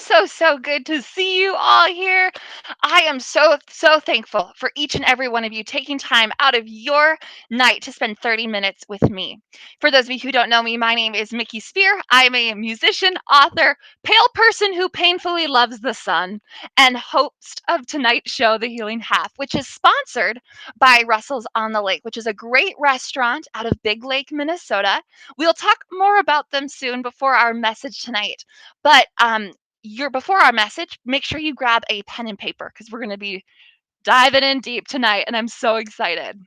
so good to see you all here. I am so thankful for each and every one of you taking time out of your night to spend 30 minutes with me. For those of you who don't know me, my name is Mickey Spear. I'm a musician, author, pale person who painfully loves the sun, and host of tonight's show, The Healing Half, which is sponsored by Russell's on the Lake, which is a great restaurant out of Big Lake, Minnesota. We'll talk more about them soon before our message tonight. But you're before our message, make sure you grab a pen and paper because we're going to be diving in deep tonight, and I'm so excited.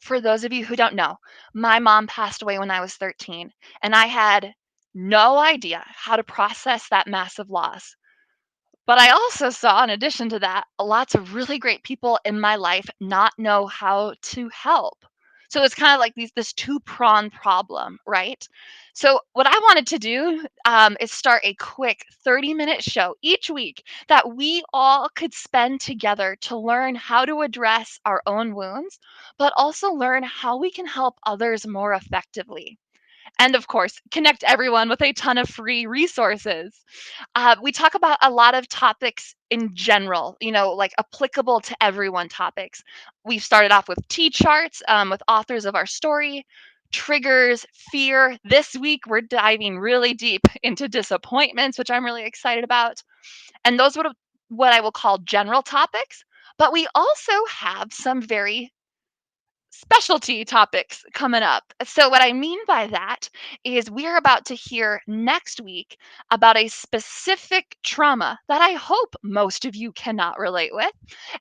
For those of you who don't know, my mom passed away when I was 13, and I had no idea how to process that massive loss. But I also saw, in addition to that, lots of really great people in my life not know how to help. So it's kind of like this two-pronged problem, right? So what I wanted to do is start a quick 30-minute show each week that we all could spend together to learn how to address our own wounds, but also learn how we can help others more effectively. And of course, connect everyone with a ton of free resources. We talk about a lot of topics in general, like applicable to everyone topics. We've started off with T charts with authors of our story, triggers, fear. This week, we're diving really deep into disappointments, which I'm really excited about. And those would what I will call general topics. But we also have some very specialty topics coming up. So, what I mean by that is we're about to hear next week about a specific trauma that I hope most of you cannot relate with.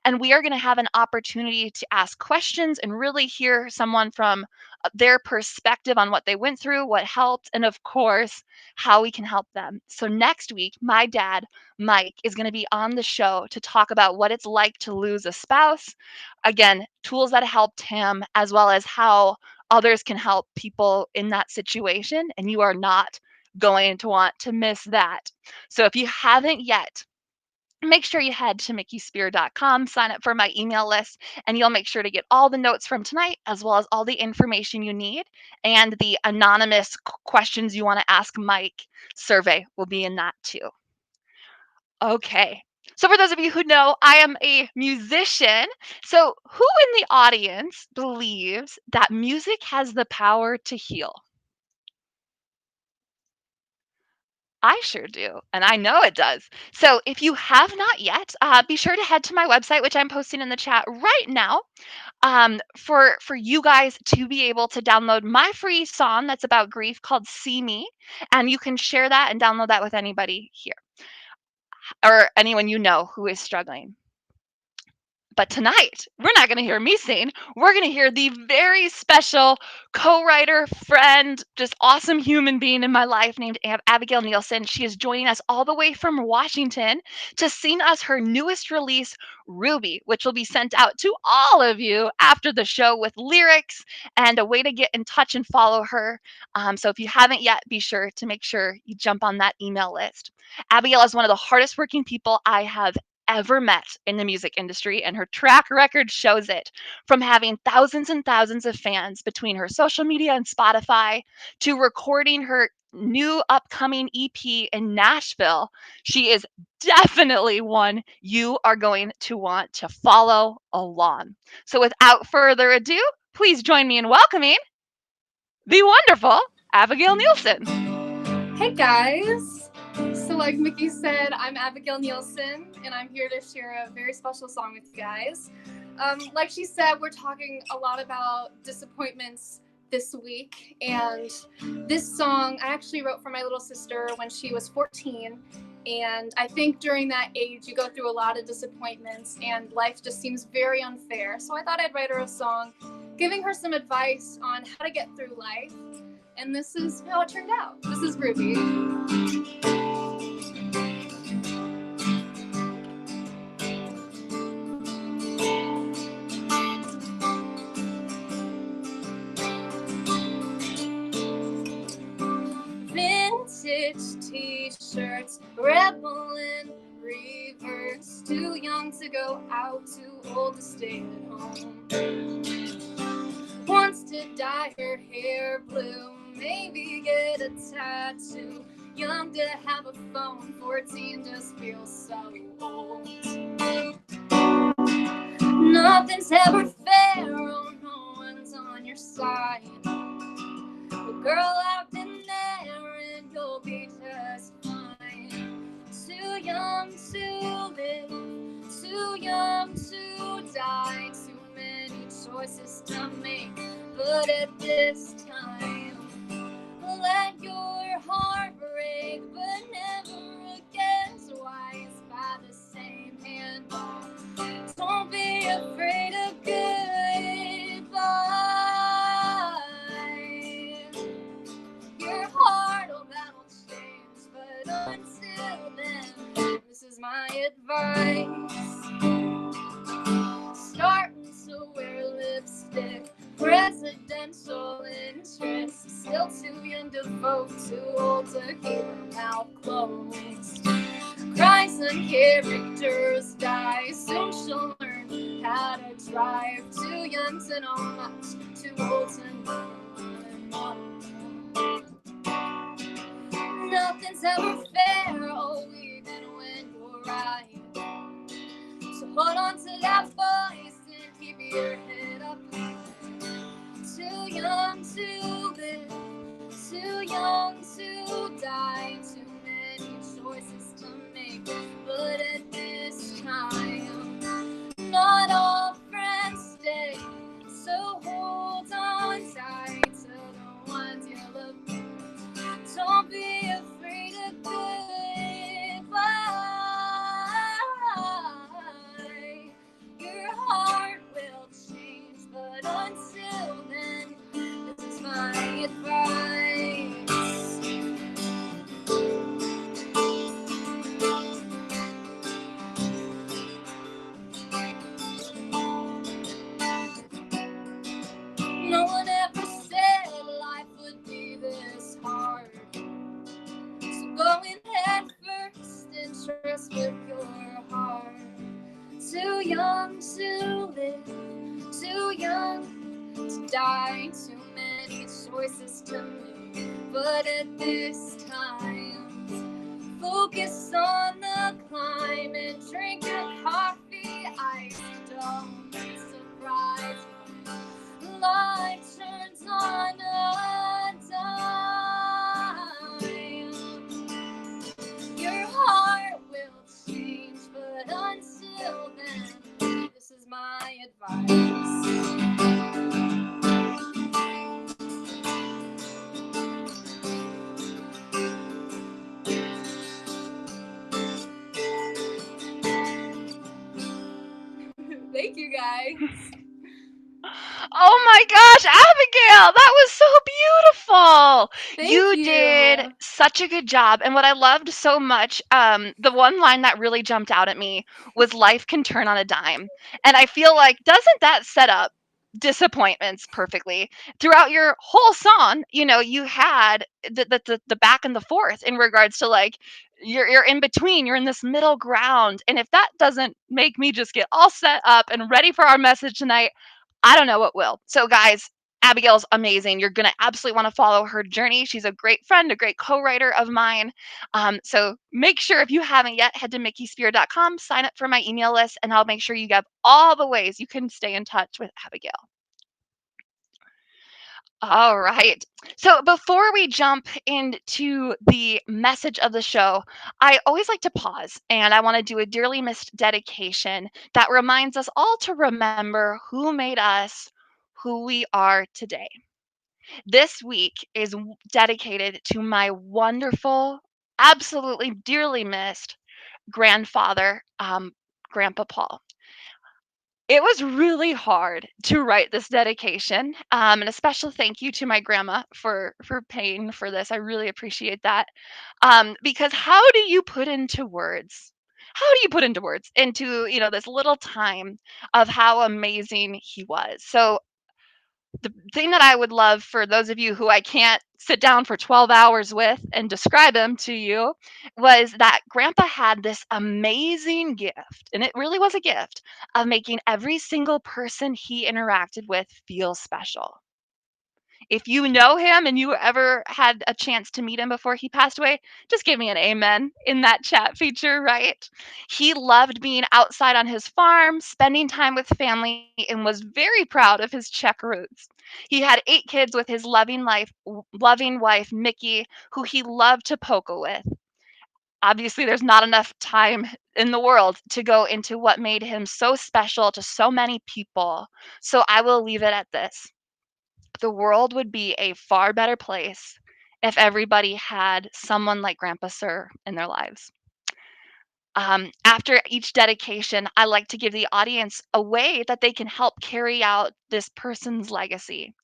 And we are going to have an opportunity to ask questions and really hear someone from their perspective on what they went through, what helped, and of course, how we can help them. So, next week, my dad, Mike, is going to be on the show to talk about what it's like to lose a spouse, again, tools that helped him, as well as how others can help people in that situation. And you are not going to want to miss that. So if you haven't yet, make sure you head to mickeysphere.com, sign up for my email list, and you'll make sure to get all the notes from tonight, as well as all the information you need. And the anonymous questions you want to ask Mike survey will be in that too. Okay. So, for those of you who know, I am a musician. So, who in the audience believes that music has the power to heal? I sure do. And I know it does. So, if you have not yet, be sure to head to my website, which I'm posting in the chat right now, for you guys to be able to download my free song that's about grief called See Me. And you can share that and download that with anybody here or anyone you know who is struggling. But tonight, we're not going to hear me sing. We're going to hear the very special co writer, friend, just awesome human being in my life named Abigail Nielsen. She is joining us all the way from Washington to sing us her newest release, Ruby, which will be sent out to all of you after the show with lyrics and a way to get in touch and follow her. So if you haven't yet, be sure to make sure you jump on that email list. Abigail is one of the hardest working people I have ever met in the music industry, and her track record shows it. From having thousands and thousands of fans between her social media and Spotify to recording her new upcoming EP in Nashville, she is definitely one you are going to want to follow along. So, without further ado, please join me in welcoming the wonderful Abigail Nielsen. Hey guys! So, like Mickey said, I'm Abigail Nielsen, and I'm here to share a very special song with you guys. Like she said, we're talking a lot about disappointments this week, and this song I actually wrote for my little sister when she was 14. And I think during that age, you go through a lot of disappointments, and life just seems very unfair. So I thought I'd write her a song giving her some advice on how to get through life. And this is how it turned out. This is Ruby. Vintage t-shirts, rebel in reverse. Too young to go out, too old to stay at home. Wants to dye her hair blue, maybe get a tattoo. Young to have a phone, 14 just feels so old. Nothing's ever fair, oh, no one's on your side. But girl, I've been there and you'll be just fine. Too young to live, too young to die. Too many choices to make, but at this time, let your heart break, but never against wise by the same hand. Don't be afraid of goodbye. Your heart, oh, that'll change, but until then, this is my advice. Starting to wear lipstick, presidential interest. Still too young to vote, too old to keep her mouth closed. Christ and characters die, soon she'll learn how to drive. Too young to know much, too old to know what. Nothing's ever fair, oh, even when you're right. So hold on to that voice and keep your head up high. Too young to live, too young to die. Too many choices to make, but at this time, not all friends stay. So hold on tight to the ones you love. Don't be afraid of goodbye. Your heart will change, but until then, this is my advice. No one ever said life would be this hard. So go in head first and trust with your heart. Too young to live, too young to die. Too many choices to make, but at this time, focus on the climb and drink your coffee iced. Don't be surprised. Life turns on a dime. Your heart will change, but until then, this is my advice. Thank you, guys. Oh my gosh, Abigail, that was so beautiful. Thank You did such a good job. And what I loved so much, the one line that really jumped out at me was life can turn on a dime. And I feel like, doesn't that set up disappointments perfectly? Throughout your whole song, you had the back and the forth in regards to like, you're in between, you're in this middle ground. And if that doesn't make me just get all set up and ready for our message tonight, I don't know what will. So, guys, Abigail's amazing. You're going to absolutely want to follow her journey. She's a great friend, a great co writer of mine. So, make sure if you haven't yet, head to mickeyspier.com, sign up for my email list, and I'll make sure you get all the ways you can stay in touch with Abigail. All right. So before we jump into the message of the show, I always like to pause and I want to do a dearly missed dedication that reminds us all to remember who made us who we are today. This week is dedicated to my wonderful, absolutely dearly missed grandfather, Grandpa Paul. It was really hard to write this dedication, and a special thank you to my grandma for paying for this. I really appreciate that. Because how do you put into words? How do you put into words into this little time of how amazing he was? So the thing that I would love for those of you who I can't sit down for 12 hours with and describe him to you was that grandpa had this amazing gift, and it really was a gift, of making every single person he interacted with feel special. If you know him and you ever had a chance to meet him before he passed away, just give me an amen in that chat feature, right? He loved being outside on his farm, spending time with family, and was very proud of his Czech roots. He had 8 kids with his loving wife, Mickey, who he loved to poke with. Obviously, there's not enough time in the world to go into what made him so special to so many people. So I will leave it at this: the world would be a far better place if everybody had someone like Grandpa Sir in their lives. After each dedication, I like to give the audience a way that they can help carry out this person's legacy.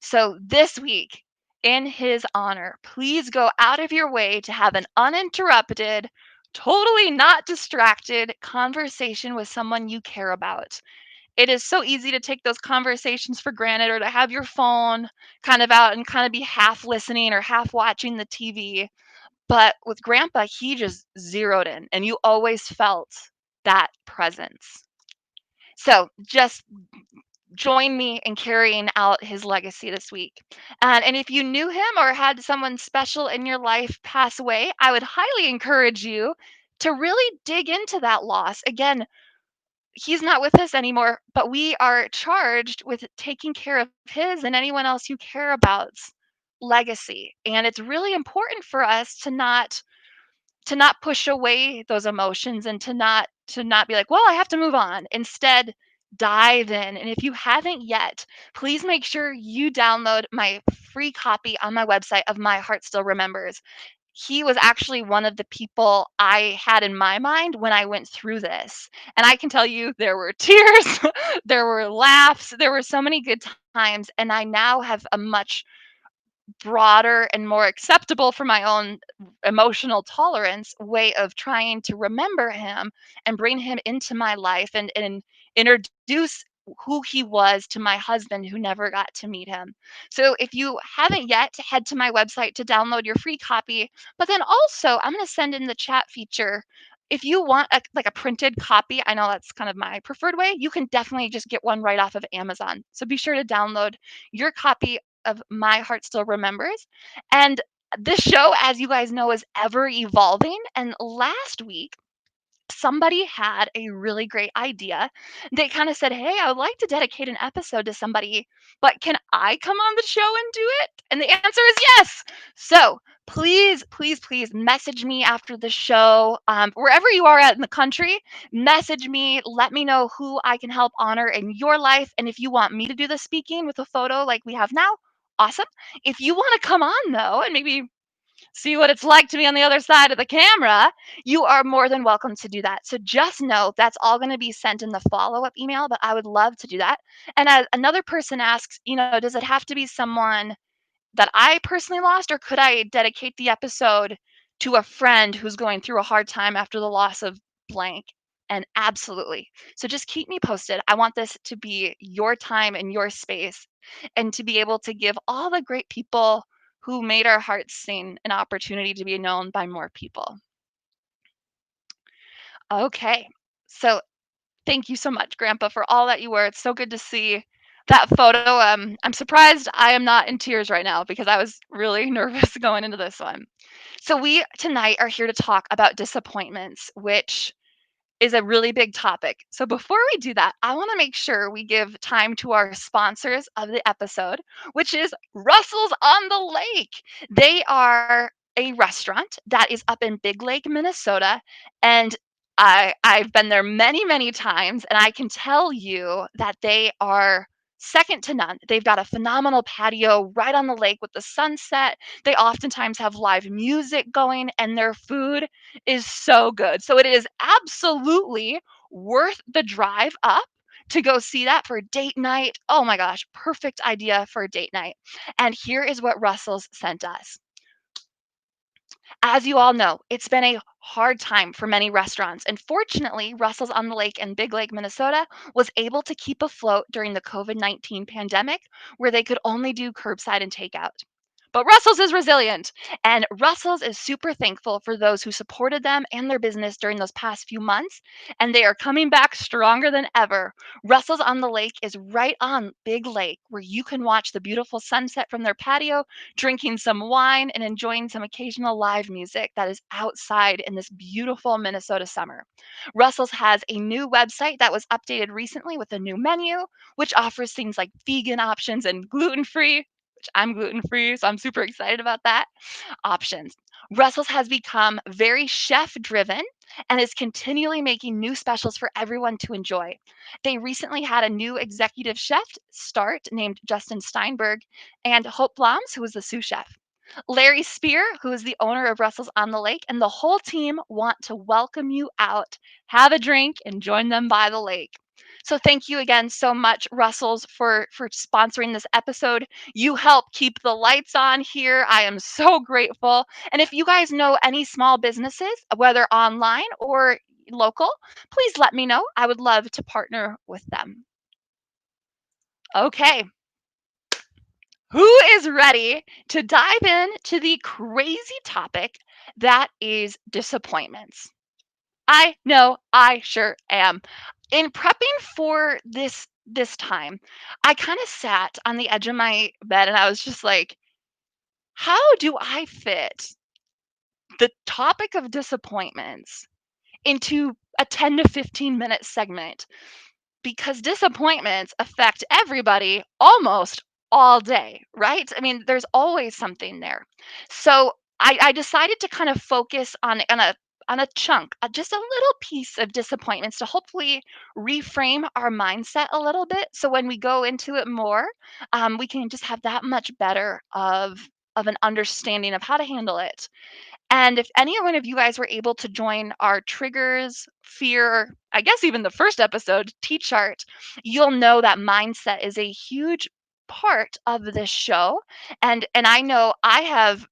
So this week, in his honor, please go out of your way to have an uninterrupted, totally not distracted conversation with someone you care about. It is so easy to take those conversations for granted, or to have your phone kind of out and kind of be half listening or half watching the TV. But with Grandpa, he just zeroed in, and you always felt that presence. So just join me in carrying out his legacy this week. And if you knew him or had someone special in your life pass away, I would highly encourage you to really dig into that loss. Again, he's not with us anymore, but we are charged with taking care of his and anyone else you care about's legacy. And it's really important for us to not push away those emotions, and to not be like, well, I have to move on. Instead, dive in. And if you haven't yet, please make sure you download my free copy on my website of My Heart Still Remembers. He was actually one of the people I had in my mind when I went through this. And I can tell you, there were tears, there were laughs, there were so many good times. And I now have a much broader and more acceptable for my own emotional tolerance way of trying to remember him and bring him into my life, and introduce who he was to my husband who never got to meet him. So if you haven't yet, head to my website to download your free copy. But then also, I'm going to send in the chat feature. If you want like a printed copy, I know that's kind of my preferred way, you can definitely just get one right off of Amazon. So be sure to download your copy of My Heart Still Remembers. And this show, as you guys know, is ever evolving. And last week, somebody had a really great idea. They kind of said, hey, I would like to dedicate an episode to somebody, but can I come on the show and do it? And the answer is yes. So please, please, please message me after the show. Wherever you are at in the country, message me. Let me know who I can help honor in your life. And if you want me to do the speaking with a photo like we have now, awesome. If you want to come on, though, and maybe see what it's like to be on the other side of the camera, you are more than welcome to do that. So just know that's all going to be sent in the follow up email, but I would love to do that. And another person asks, does it have to be someone that I personally lost, or could I dedicate the episode to a friend who's going through a hard time after the loss of blank? And absolutely. So just keep me posted. I want this to be your time and your space, and to be able to give all the great people who made our hearts sing an opportunity to be known by more people. Okay. So thank you so much, Grandpa, for all that you were. It's so good to see that photo. I'm surprised I am not in tears right now, because I was really nervous going into this one. So we tonight are here to talk about disappointments, which is a really big topic. So before we do that, I want to make sure we give time to our sponsors of the episode, which is Russell's on the Lake. They are a restaurant that is up in Big Lake, Minnesota, and I've been there many, many times, and I can tell you that they are second to none. They've got a phenomenal patio right on the lake with the sunset. They oftentimes have live music going, and their food is so good. So it is absolutely worth the drive up to go see that for date night. Oh my gosh, perfect idea for a date night. And here is what Russell's sent us. As you all know, it's been a hard time for many restaurants. And fortunately, Russell's on the Lake in Big Lake, Minnesota was able to keep afloat during the COVID-19 pandemic, where they could only do curbside and takeout. But Russell's is resilient, and Russell's is super thankful for those who supported them and their business during those past few months, and they are coming back stronger than ever. Russell's on the Lake is right on Big Lake, where you can watch the beautiful sunset from their patio, drinking some wine and enjoying some occasional live music that is outside in this beautiful Minnesota summer. Russell's has a new website that was updated recently with a new menu, which offers things like vegan options and gluten free, which I'm gluten free, so I'm super excited about that options. Russell's has become very chef driven and is continually making new specials for everyone to enjoy. They recently had a new executive chef start named Justin Steinberg and Hope Bloms, who is the sous chef. Larry Spear, who is the owner of Russell's on the Lake, and the whole team want to welcome you out, have a drink, and join them by the lake. So thank you again so much, Russell's, for sponsoring this episode. You help keep the lights on here. I am so grateful. And if you guys know any small businesses, whether online or local, please let me know. I would love to partner with them. Okay, who is ready to dive into the crazy topic that is disappointments? I know I sure am. In prepping for this time, I kind of sat on the edge of my bed and I was just like, how do I fit the topic of disappointments into a 10 to 15-minute segment? Because disappointments affect everybody almost all day, right? I mean, there's always something there. So I decided to kind of focus on a chunk, just a little piece of disappointments to hopefully reframe our mindset a little bit. So when we go into it more, we can just have that much better of an understanding of how to handle it. And if any one of you guys were able to join our triggers, fear, I guess even the first episode, T chart, you'll know that mindset is a huge part of this show. And I know I have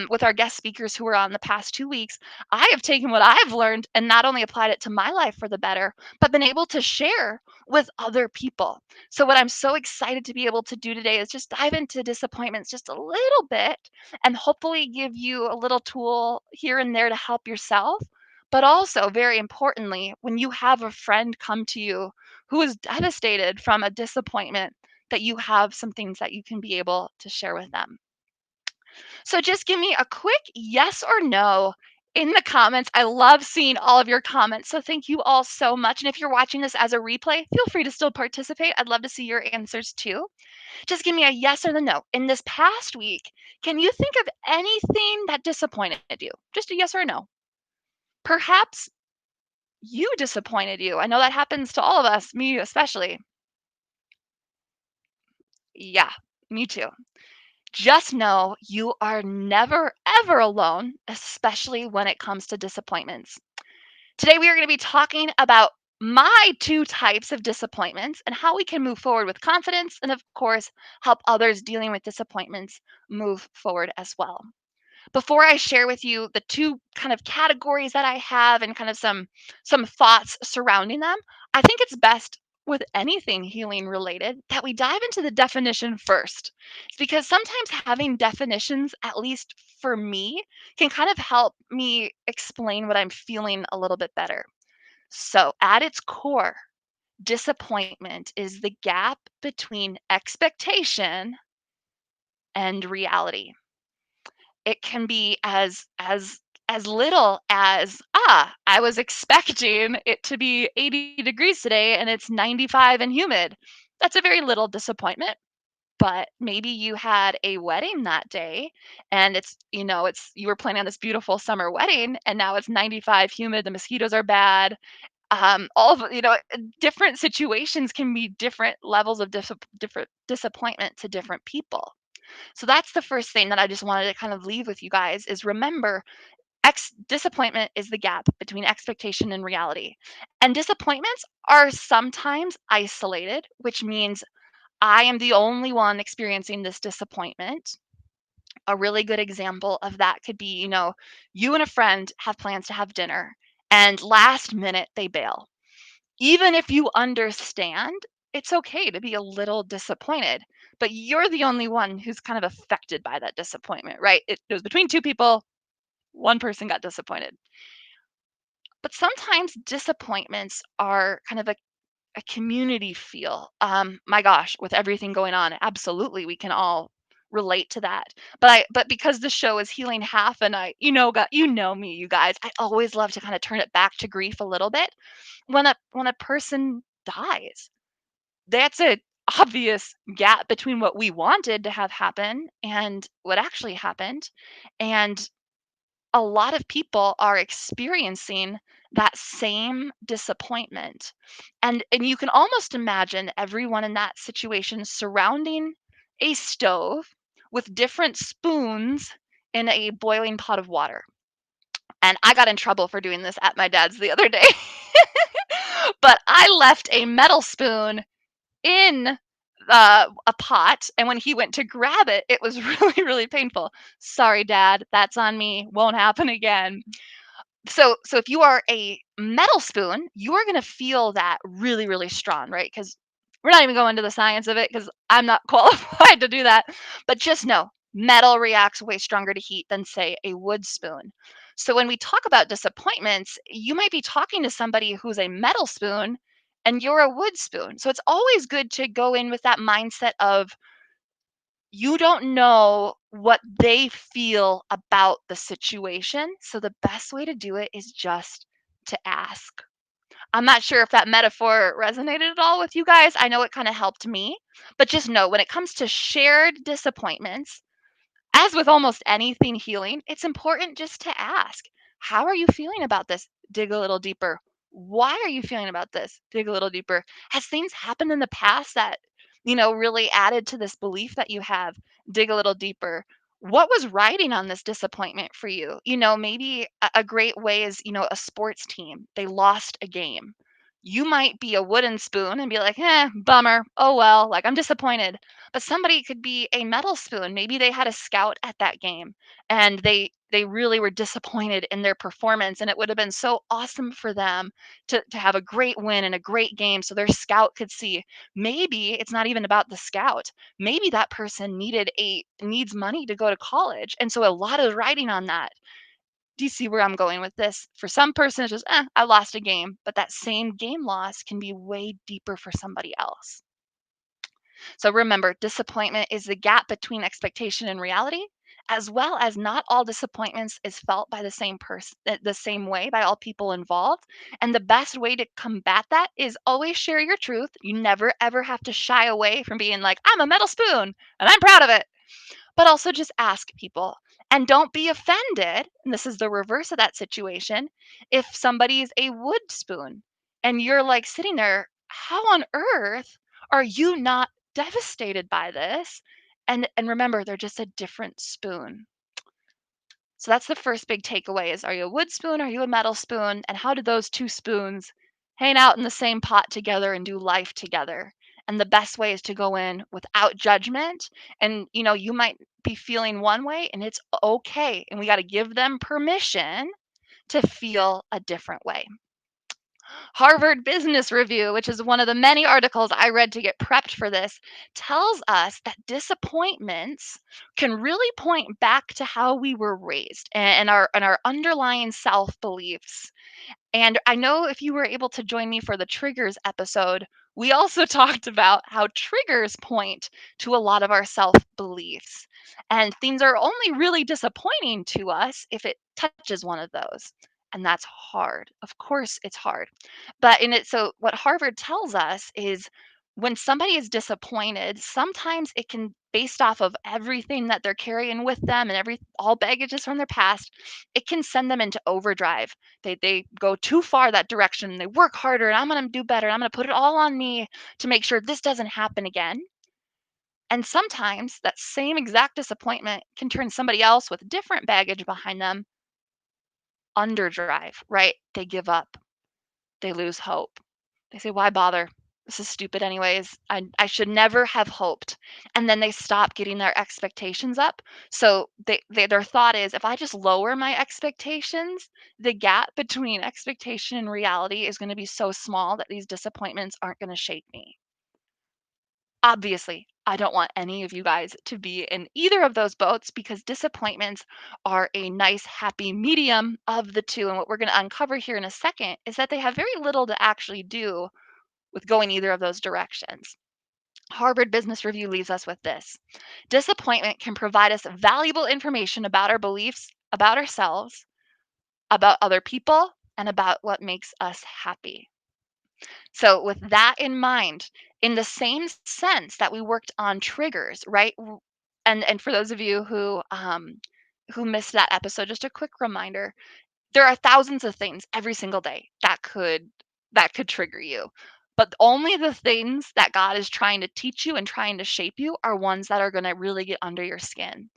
with our guest speakers who were on the past 2 weeks, I have taken what I've learned and not only applied it to my life for the better, but been able to share with other people. So what I'm so excited to be able to do today is just dive into disappointments just a little bit and hopefully give you a little tool here and there to help yourself. But also, very importantly, when you have a friend come to you who is devastated from a disappointment, that you have some things that you can be able to share with them. So just give me a quick yes or no in the comments. I love seeing all of your comments. So thank you all so much. And if you're watching this as a replay, feel free to still participate. I'd love to see your answers too. Just give me a yes or the no. In this past week, can you think of anything that disappointed you? Just a yes or a no. Perhaps you disappointed you. I know that happens to all of us, me especially. Yeah, me too. Just know you are never, ever alone, especially when it comes to disappointments. Today, we are going to be talking about my two types of disappointments and how we can move forward with confidence and, of course, help others dealing with disappointments move forward as well. Before I share with you the two kind of categories that I have and kind of some thoughts surrounding them, I think it's best with anything healing related that we dive into the definition first. It's because sometimes having definitions, at least for me, can kind of help me explain what I'm feeling a little bit better. So, at its core, disappointment is the gap between expectation and reality. It can be as little as, I was expecting it to be 80 degrees today and it's 95 and humid. That's a very little disappointment. But maybe you had a wedding that day and it's you were planning on this beautiful summer wedding and now it's 95 humid, the mosquitoes are bad. All of different situations can be different levels of different disappointment to different people. So that's the first thing that I just wanted to kind of leave with you guys is remember disappointment is the gap between expectation and reality. And disappointments are sometimes isolated, which means I am the only one experiencing this disappointment. A really good example of that could be, you and a friend have plans to have dinner and last minute they bail. Even if you understand it's okay to be a little disappointed, but you're the only one who's kind of affected by that disappointment, right? It was between two people, one person got disappointed. But sometimes disappointments are kind of a community feel. My gosh, with everything going on, absolutely, we can all relate to that. But because the show is Healing Half, and you know me, you guys, I always love to kind of turn it back to grief a little bit. When a person dies, that's a obvious gap between what we wanted to have happen and what actually happened. And a lot of people are experiencing that same disappointment. And you can almost imagine everyone in that situation surrounding a stove with different spoons in a boiling pot of water. And I got in trouble for doing this at my dad's the other day. But I left a metal spoon in a pot, and when he went to grab it, it was really, really painful. Sorry, Dad, that's on me. Won't happen again. So if you are a metal spoon, you are gonna feel that really, really strong, right? Because we're not even going into the science of it because I'm not qualified to do that. But just know, metal reacts way stronger to heat than, say, a wood spoon. So when we talk about disappointments, you might be talking to somebody who's a metal spoon and you're a wood spoon. So it's always good to go in with that mindset of you don't know what they feel about the situation. So the best way to do it is just to ask. I'm not sure if that metaphor resonated at all with you guys. I know it kind of helped me, but just know when it comes to shared disappointments, as with almost anything healing, it's important just to ask, how are you feeling about this? Dig a little deeper. Why are you feeling about this? Dig a little deeper. Has things happened in the past that, really added to this belief that you have? Dig a little deeper. What was riding on this disappointment for you? Maybe a great way is, a sports team. They lost a game. You might be a wooden spoon and be like, bummer. Oh well, like I'm disappointed, but somebody could be a metal spoon. Maybe they had a scout at that game and they really were disappointed in their performance, and it would have been so awesome for them to have a great win and a great game so their scout could see. Maybe it's not even about the scout. Maybe that person needs money to go to college. And so a lot is riding on that. Do you see where I'm going with this? For some person, it's just, I lost a game. But that same game loss can be way deeper for somebody else. So remember, disappointment is the gap between expectation and reality, as well as not all disappointments is felt by the same person, the same way by all people involved. And the best way to combat that is always share your truth. You never ever have to shy away from being like, I'm a metal spoon and I'm proud of it. But also just ask people, and don't be offended. And this is the reverse of that situation. If somebody's a wood spoon and you're like sitting there, how on earth are you not devastated by this? And remember, they're just a different spoon. So that's the first big takeaway is, are you a wood spoon? Are you a metal spoon? And how do those two spoons hang out in the same pot together and do life together? And the best way is to go in without judgment. And you might be feeling one way and it's okay. And we got to give them permission to feel a different way. Harvard Business Review, which is one of the many articles I read to get prepped for this, tells us that disappointments can really point back to how we were raised and our underlying self beliefs. And I know if you were able to join me for the triggers episode, we also talked about how triggers point to a lot of our self beliefs. And things are only really disappointing to us if it touches one of those. And that's hard. Of course, it's hard. So what Harvard tells us is when somebody is disappointed, sometimes it can, based off of everything that they're carrying with them and all baggages from their past, it can send them into overdrive. They go too far that direction. They work harder, and I'm going to do better. I'm going to put it all on me to make sure this doesn't happen again. And sometimes that same exact disappointment can turn somebody else with different baggage behind them underdrive, right? They give up. They lose hope. They say, "Why bother? This is stupid anyways. I should never have hoped." And then they stop getting their expectations up. So their thought is, if I just lower my expectations, the gap between expectation and reality is going to be so small that these disappointments aren't going to shake me. Obviously, I don't want any of you guys to be in either of those boats because disappointments are a nice, happy medium of the two. And what we're going to uncover here in a second is that they have very little to actually do with going either of those directions. Harvard Business Review leaves us with this: disappointment can provide us valuable information about our beliefs, about ourselves, about other people, and about what makes us happy. So, with that in mind, in the same sense that we worked on triggers, right? And for those of you who missed that episode, just a quick reminder: there are thousands of things every single day that could trigger you. But only the things that God is trying to teach you and trying to shape you are ones that are going to really get under your skin.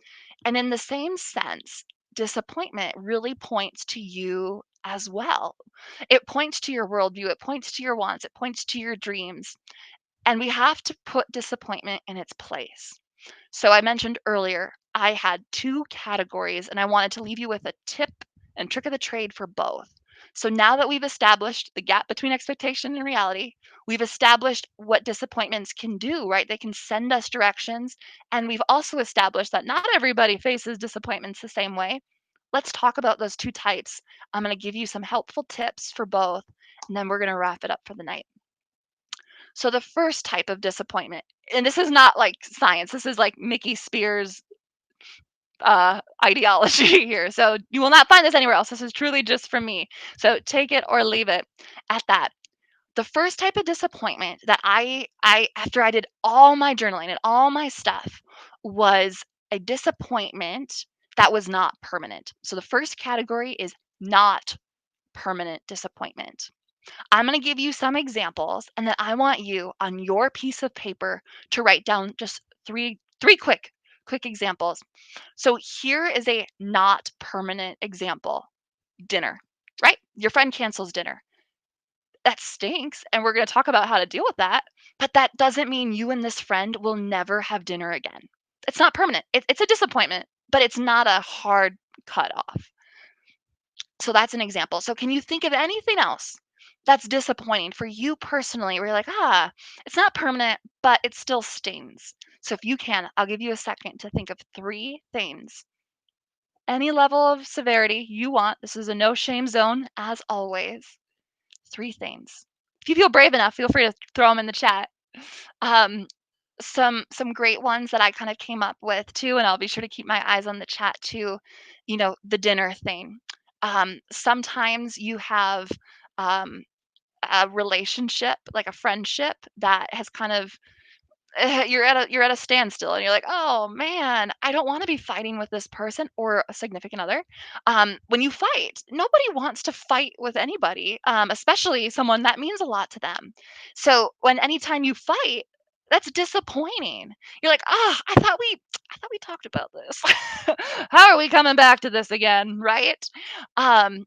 And in the same sense, disappointment really points to you as well. It points to your worldview, it points to your wants, it points to your dreams. And we have to put disappointment in its place. So I mentioned earlier, I had two categories, and I wanted to leave you with a tip and trick of the trade for both. So now that we've established the gap between expectation and reality, we've established what disappointments can do, right? They can send us directions. And we've also established that not everybody faces disappointments the same way. Let's talk about those two types. I'm going to give you some helpful tips for both, and then we're going to wrap it up for the night. So the first type of disappointment, and this is not like science, this is like Mickey Spears ideology here. So you will not find this anywhere else. This is truly just from me. So take it or leave it at that. The first type of disappointment that I after I did all my journaling and all my stuff was a disappointment that was not permanent. So the first category is not permanent disappointment. I'm going to give you some examples, and then I want you on your piece of paper to write down just three quick examples. So here is a not permanent example. Dinner, right? Your friend cancels dinner. That stinks, and we're going to talk about how to deal with that, but that doesn't mean you and this friend will never have dinner again. It's not permanent. It's a disappointment, but it's not a hard cut off. So that's an example. So can you think of anything else that's disappointing for you personally where you're like, it's not permanent, but it still stings? So if you can, I'll give you a second to think of three things. Any level of severity you want. This is a no shame zone, as always. Three things. If you feel brave enough, feel free to throw them in the chat. Um, some great ones that I kind of came up with too, and I'll be sure to keep my eyes on the chat too. The dinner thing. Sometimes you have um, a relationship, like a friendship, that has kind of you're at a standstill, and you're like, oh man, I don't want to be fighting with this person or a significant other. When you fight, nobody wants to fight with anybody, especially someone that means a lot to them. So when anytime you fight, that's disappointing. You're like, I thought we talked about this. How are we coming back to this again, right? um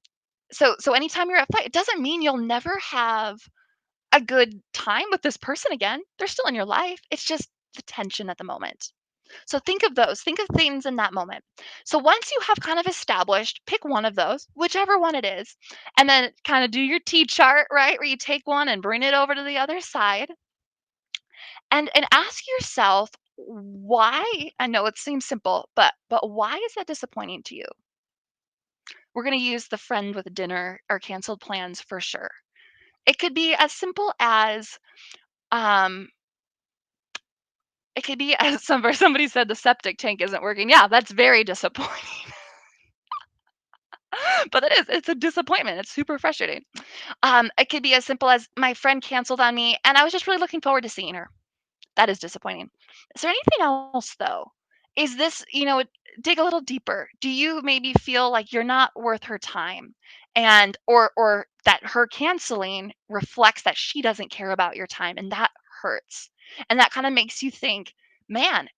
so anytime you're at fight, it doesn't mean you'll never have a good time with this person again. They're still in your life. It's just the tension at the moment. So think of those. Think of things in that moment. So once you have kind of established, pick one of those, whichever one it is, and then kind of do your T chart, right? Where you take one and bring it over to the other side, and ask yourself why. I know it seems simple, but why is that disappointing to you? We're going to use the friend with dinner or canceled plans for sure. It could be as simple as um it could be as somebody said the septic tank isn't working. Yeah, that's very disappointing. But it's a disappointment. It's super frustrating. It could be as simple as my friend canceled on me and I was just really looking forward to seeing her. That is disappointing. Is there anything else though? Is this, dig a little deeper. Do you maybe feel like you're not worth her time? And or that her canceling reflects that she doesn't care about your time, and that hurts. And that kind of makes you think, man,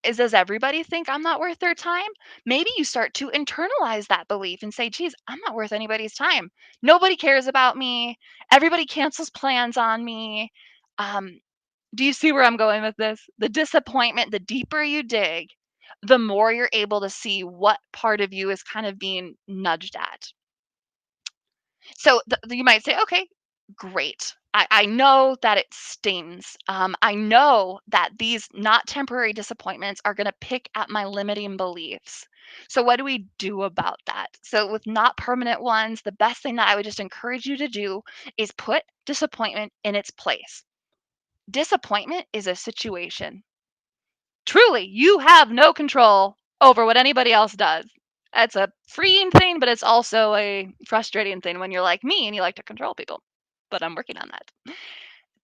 does everybody think I'm not worth their time? Maybe you start to internalize that belief and say, geez, I'm not worth anybody's time. Nobody cares about me. Everybody cancels plans on me. Um, do you see where I'm going with this? The disappointment, the deeper you dig, the more you're able to see what part of you is kind of being nudged at. So you might say, okay, great. I know that it stings. I know that these not temporary disappointments are going to pick at my limiting beliefs. So, what do we do about that? So, with not permanent ones, the best thing that I would just encourage you to do is put disappointment in its place. Disappointment is a situation. Truly, you have no control over what anybody else does. It's a freeing thing, but it's also a frustrating thing when you're like me and you like to control people. But I'm working on that.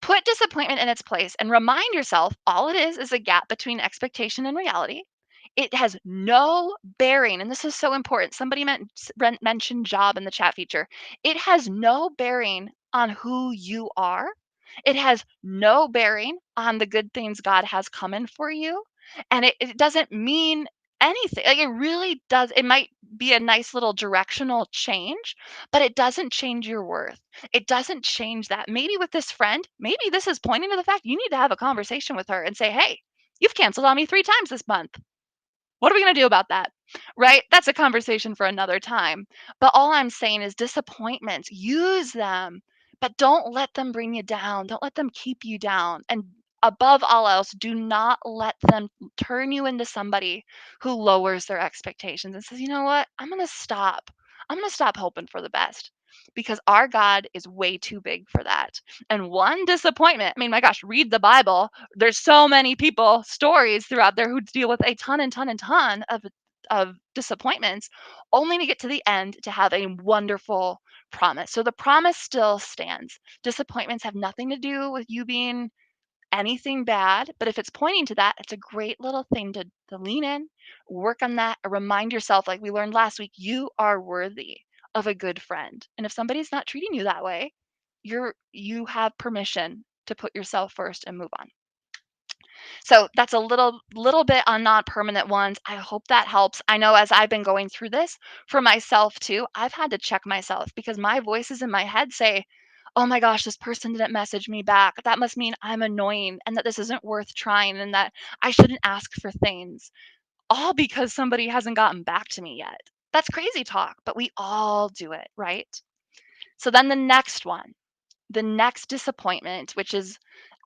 Put disappointment in its place and remind yourself all it is a gap between expectation and reality. It has no bearing, and this is so important. Somebody mentioned job in the chat feature. It has no bearing on who you are. It has no bearing on the good things God has coming for you. And it doesn't mean anything. Like, it really does. It might be a nice little directional change, but it doesn't change your worth. It doesn't change that. Maybe with this friend, maybe this is pointing to the fact you need to have a conversation with her and say, hey, you've canceled on me 3 times this month. What are we going to do about that? Right? That's a conversation for another time. But all I'm saying is disappointments, use them, but don't let them bring you down. Don't let them keep you down. And above all else, do not let them turn you into somebody who lowers their expectations and says, you know what? I'm going to stop. I'm going to stop hoping for the best because our God is way too big for that. And one disappointment, I mean, my gosh, read the Bible. There's so many people, stories throughout there who deal with a ton and ton and ton of disappointments, only to get to the end to have a wonderful promise. So the promise still stands. Disappointments have nothing to do with you being anything bad, but if it's pointing to that, it's a great little thing to lean in, work on that, or remind yourself, like we learned last week, you are worthy of a good friend. And if somebody's not treating you that way, you have permission to put yourself first and move on. So that's a little bit on non-permanent ones. I hope that helps. I know as I've been going through this for myself too, I've had to check myself because my voices in my head say, "Oh my gosh, this person didn't message me back. That must mean I'm annoying and that this isn't worth trying and that I shouldn't ask for things." All because somebody hasn't gotten back to me yet. That's crazy talk, but we all do it, right? So then the next disappointment, which is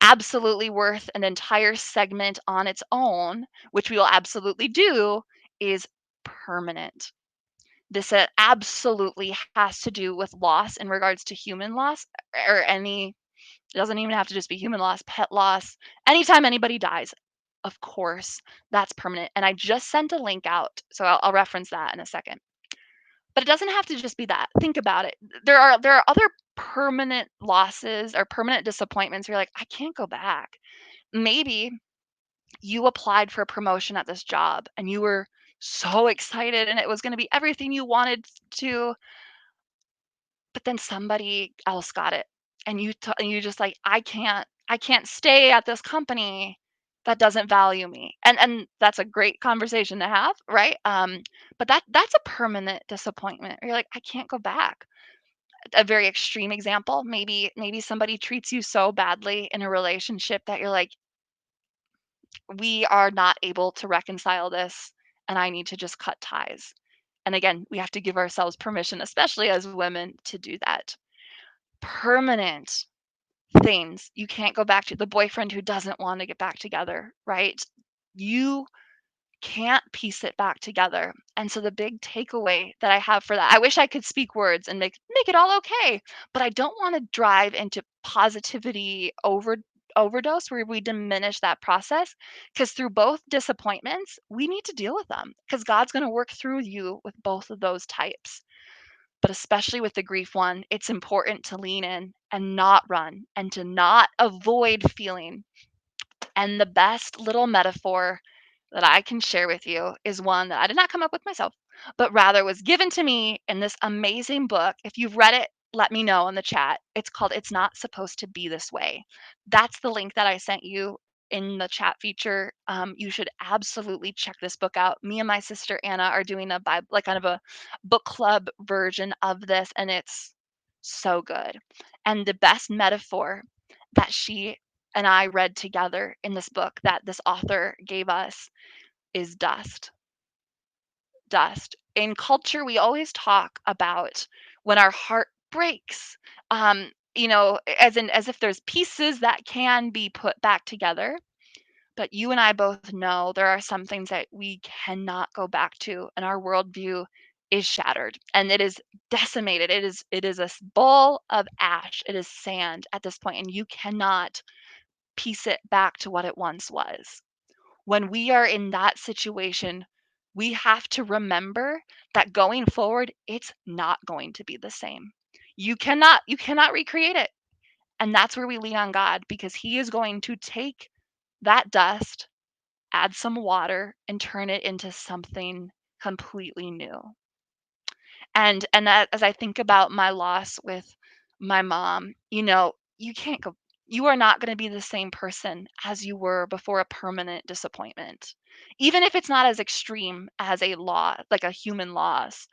absolutely worth an entire segment on its own, which we will absolutely do, is permanent. This absolutely has to do with loss in regards to human loss or any, it doesn't even have to just be human loss, pet loss. Anytime anybody dies, of course, that's permanent. And I just sent a link out, so I'll reference that in a second. But it doesn't have to just be that. Think about it. There are other permanent losses or permanent disappointments where you're like, I can't go back. Maybe you applied for a promotion at this job and you were so excited and it was going to be everything you wanted to, but then somebody else got it and you just like, I can't stay at this company that doesn't value me. And that's a great conversation to have, right? But that's a permanent disappointment. You're like, I can't go back. A very extreme example, maybe somebody treats you so badly in a relationship that you're like, we are not able to reconcile this and I need to just cut ties. And again, we have to give ourselves permission, especially as women, to do that. Permanent things you can't go back to, the boyfriend who doesn't want to get back together, right? You can't piece it back together. And so the big takeaway that I have for that, I wish I could speak words and make it all okay, but I don't want to drive into positivity overdose where we diminish that process, because through both disappointments, we need to deal with them because God's going to work through you with both of those types. But especially with the grief one, it's important to lean in and not run and to not avoid feeling. And the best little metaphor that I can share with you is one that I did not come up with myself, but rather was given to me in this amazing book. If you've read it, let me know in the chat. It's called It's Not Supposed to Be This Way. That's the link that I sent you in the chat feature. You should absolutely check this book out. Me and my sister Anna are doing a Bible, like kind of a book club version of this, and it's so good. And the best metaphor that she and I read together in this book that this author gave us is dust. Dust. In culture, we always talk about when our heart breaks. as if there's pieces that can be put back together. But you and I both know there are some things that we cannot go back to, and our worldview is shattered and it is decimated. It is a ball of ash. It is sand at this point, and you cannot piece it back to what it once was. When we are in that situation, we have to remember that going forward, it's not going to be the same. You cannot recreate it. And that's where we lean on God, because he is going to take that dust, add some water, and turn it into something completely new. And that, as I think about my loss with my mom, you can't go you are not going to be the same person as you were before a permanent disappointment. Even if it's not as extreme as a loss, like a human loss,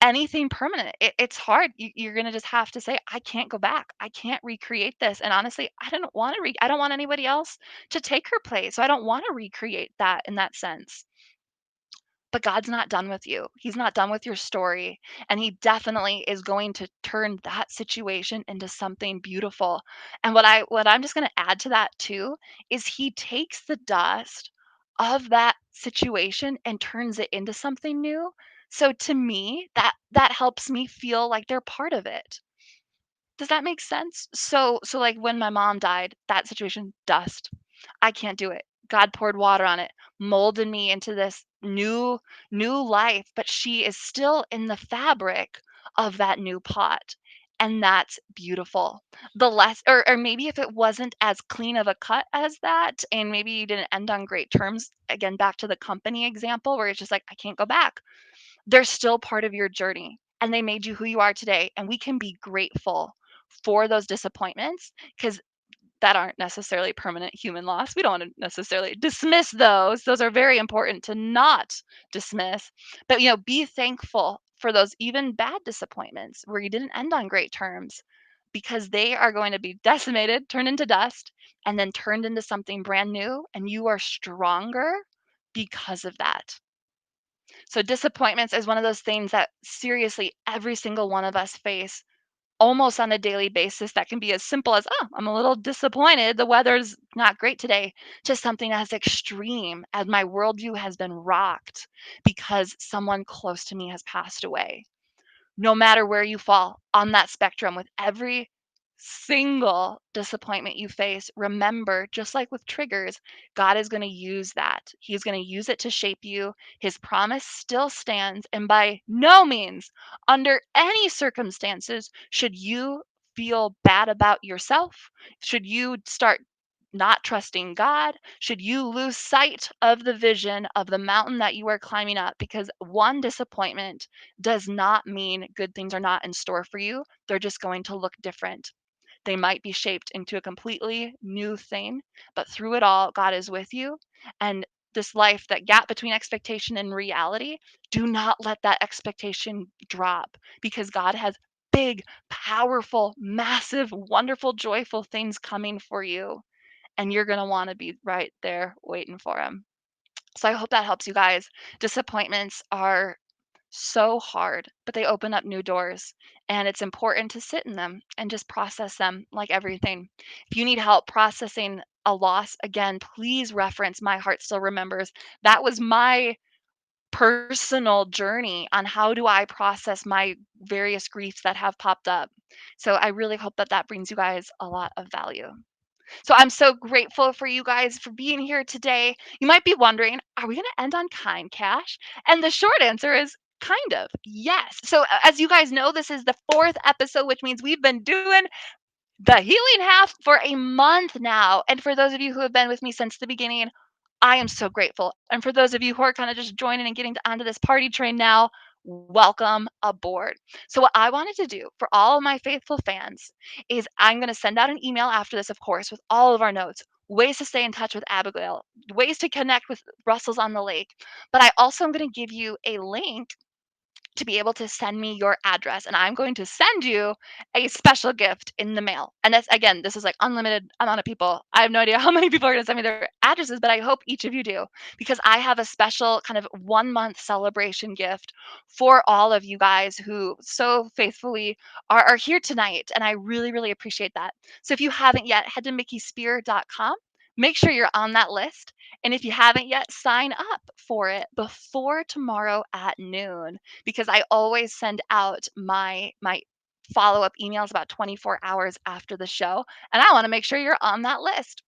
anything permanent, it's hard. You're going to just have to say, I can't go back. I can't recreate this. And honestly, I don't want anybody else to take her place. So I don't want to recreate that in that sense. But God's not done with you. He's not done with your story. And he definitely is going to turn that situation into something beautiful. And what I'm just going to add to that too is he takes the dust of that situation and turns it into something new. So to me, that helps me feel like they're part of it. Does that make sense? So like when my mom died, that situation, dust. I can't do it. God poured water on it, molded me into this new life, but she is still in the fabric of that new pot. And that's beautiful. The less or maybe if it wasn't as clean of a cut as that, and maybe you didn't end on great terms, again back to the company example where it's just like I can't go back. They're still part of your journey, and they made you who you are today, and we can be grateful for those disappointments, because that aren't necessarily permanent human loss. We don't want to necessarily dismiss those. Those are very important to not dismiss. But be thankful for those even bad disappointments where you didn't end on great terms, because they are going to be decimated, turned into dust, and then turned into something brand new, and you are stronger because of that. So disappointments is one of those things that seriously every single one of us face almost on a daily basis, that can be as simple as, oh, I'm a little disappointed. The weather's not great today, to something as extreme as my worldview has been rocked because someone close to me has passed away. No matter where you fall on that spectrum, with every single disappointment you face, remember, just like with triggers, God is going to use that. He's going to use it to shape you. His promise still stands. And by no means, under any circumstances, should you feel bad about yourself, should you start not trusting God, should you lose sight of the vision of the mountain that you are climbing up, because one disappointment does not mean good things are not in store for you. They're just going to look different. They might be shaped into a completely new thing, but through it all, God is with you. And this life, that gap between expectation and reality, do not let that expectation drop, because God has big, powerful, massive, wonderful, joyful things coming for you. And you're going to want to be right there waiting for him. So I hope that helps you guys. Disappointments are so hard, but they open up new doors, and it's important to sit in them and just process them like everything. If you need help processing a loss, again, please reference My Heart Still Remembers. That was my personal journey on how do I process my various griefs that have popped up. So I really hope that that brings you guys a lot of value. So I'm so grateful for you guys for being here today. You might be wondering, are we going to end on kind cash? And the short answer is kind of yes. So as you guys know, this is the fourth episode, which means we've been doing the healing half for a month now. And for those of you who have been with me since the beginning, I am so grateful. And for those of you who are kind of just joining and getting onto this party train now, welcome aboard. So, what I wanted to do for all of my faithful fans is I'm going to send out an email after this, of course, with all of our notes, ways to stay in touch with Abigail, ways to connect with Russell's on the Lake. But I also am going to give you a link to be able to send me your address, and I'm going to send you a special gift in the mail. And that's, again, this is like unlimited amount of people. I have no idea how many people are going to send me their addresses, but I hope each of you do, because I have a special kind of 1 month celebration gift for all of you guys who so faithfully are here tonight. And I really, really appreciate that. So if you haven't yet, head to mickeyspier.com. Make sure you're on that list. And if you haven't yet, sign up for it before tomorrow at noon, because I always send out my follow-up emails about 24 hours after the show, and I want to make sure you're on that list.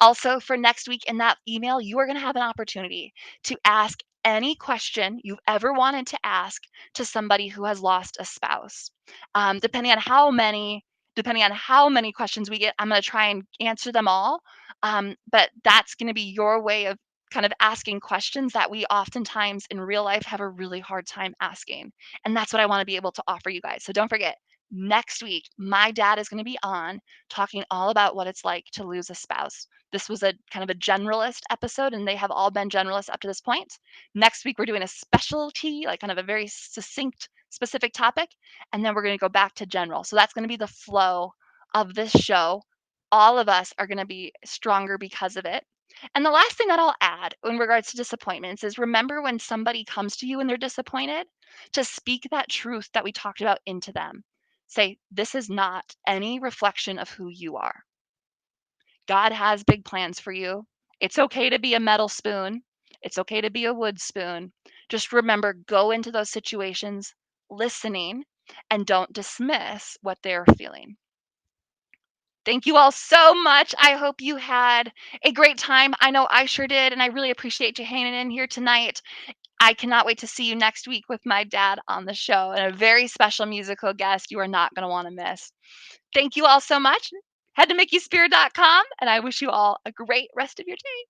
Also, for next week in that email, you are going to have an opportunity to ask any question you've ever wanted to ask to somebody who has lost a spouse. Depending on how many questions we get, I'm going to try and answer them all. But that's going to be your way of kind of asking questions that we oftentimes in real life have a really hard time asking. And that's what I want to be able to offer you guys. So don't forget, next week, my dad is going to be on talking all about what it's like to lose a spouse. This was a kind of a generalist episode, and they have all been generalists up to this point. Next week, we're doing a specialty, like kind of a very succinct, specific topic, and then we're going to go back to general. So that's going to be the flow of this show. All of us are going to be stronger because of it. And the last thing that I'll add in regards to disappointments is, remember when somebody comes to you and they're disappointed, to speak that truth that we talked about into them. Say, this is not any reflection of who you are. God has big plans for you. It's okay to be a metal spoon. It's okay to be a wood spoon. Just remember, go into those situations listening and don't dismiss what they're feeling. Thank you all so much. I hope you had a great time. I know I sure did, and I really appreciate you hanging in here tonight. I cannot wait to see you next week with my dad on the show and a very special musical guest you are not going to want to miss. Thank you all so much. Head to mickeyspirit.com, and I wish you all a great rest of your day.